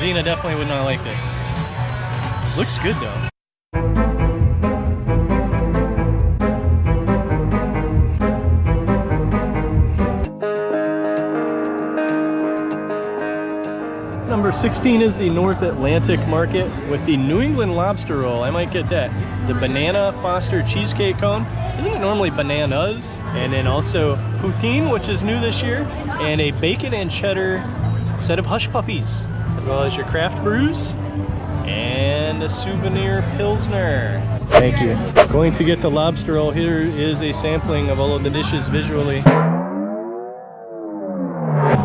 Zena definitely would not like this. Looks good though. Number 16 is the North Atlantic Market with the New England Lobster Roll. I might get that. The Banana Foster Cheesecake Cone. Isn't it normally bananas? And then also poutine, which is new this year. And a bacon and cheddar set of hush puppies. As well as your craft brews. And a souvenir pilsner. Thank you. Going to get the lobster roll. Here is a sampling of all of the dishes visually.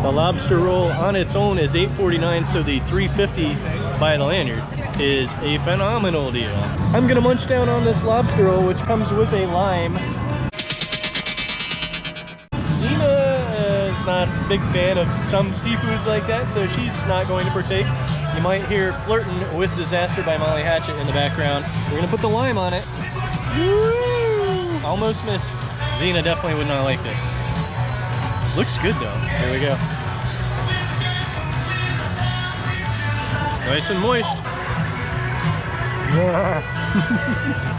The lobster roll on its own is $8.49, so the $3.50 by the lanyard is a phenomenal deal. I'm gonna munch down on this lobster roll, which comes with a lime. Zena is not a big fan of some seafoods like that, so she's not going to partake. You might hear Flirtin' with Disaster by Molly Hatchet in the background. We're gonna put the lime on it. Woo! Almost missed. Zena definitely would not like this. Looks good though. Here we go. Nice and moist.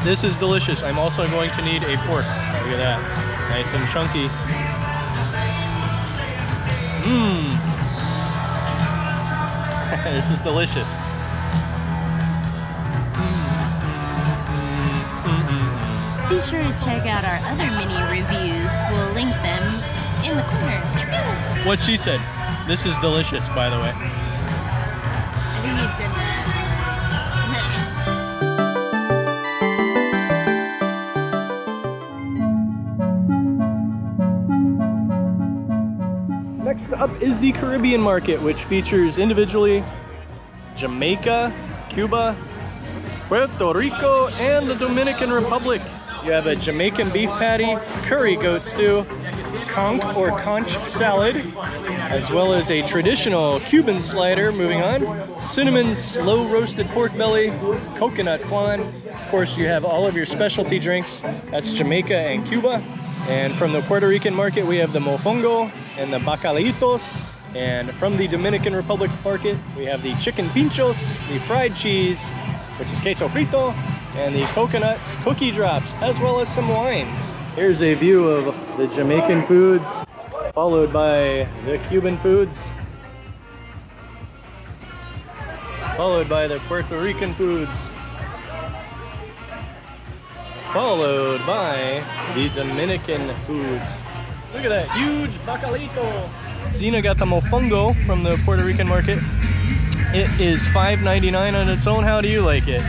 This is delicious. I'm also going to need a fork. Look at that. Nice and chunky. Mmm. This is delicious. Be sure to check out our other mini reviews. We'll link them in the corner. What she said. This is delicious, by the way. I think you said that. Next up is the Caribbean market, which features individually Jamaica, Cuba, Puerto Rico, and the Dominican Republic. You have a Jamaican beef patty, curry goat stew, conch or conch salad, as well as a traditional Cuban slider. Moving on, cinnamon slow roasted pork belly, coconut flan. Of course, you have all of your specialty drinks. That's Jamaica and Cuba. And from the Puerto Rican market, we have the mofongo and the bacalitos. And from the Dominican Republic market, we have the chicken pinchos, the fried cheese, which is queso frito, and the coconut cookie drops, as well as some wines. Here's a view of the Jamaican foods, followed by the Cuban foods, followed by the Puerto Rican foods, followed by the Dominican foods. Look at that huge bacalito. Zena got the mofongo from the Puerto Rican market. It is $5.99 on its own. How do you like it?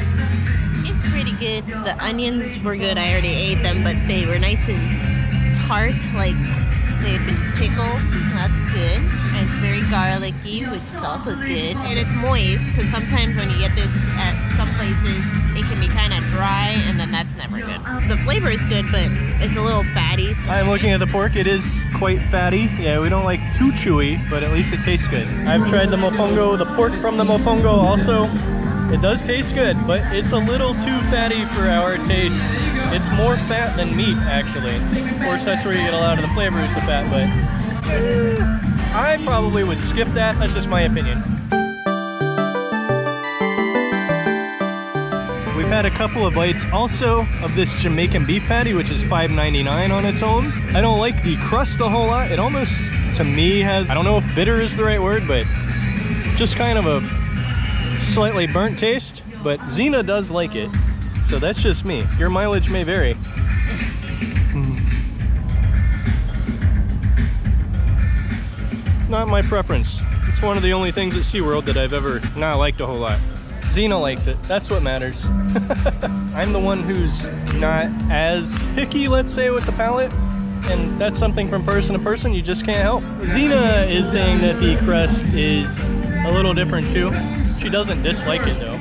It's pretty good. The onions were good. I already ate them, but they were nice and tart, like they've been pickled. That's good. And it's very garlicky, which is also good. And it's moist, because sometimes when you get this at some places, it can be kind of dry, and then that's never good. The flavor is good, but it's a little fatty. So I'm looking at the pork. It is quite fatty. Yeah, we don't like too chewy, but at least it tastes good. I've tried the mofongo, the pork from the mofongo also. It does taste good, but it's a little too fatty for our taste. It's more fat than meat, actually. Of course, that's where you get a lot of the flavor is the fat, but I probably would skip that. That's just my opinion. We've had a couple of bites also of this Jamaican beef patty, which is $5.99 on its own. I don't like the crust a whole lot. It almost, to me, has, I don't know if bitter is the right word, but just kind of a slightly burnt taste. But Zena does like it, so that's just me. Your mileage may vary. Not my preference. It's one of the only things at SeaWorld that I've ever not liked a whole lot. Zena likes it. That's what matters. I'm the one who's not as picky, let's say, with the palate. And that's something from person to person you just can't help. Zena is saying that the crust is a little different too. She doesn't dislike it though.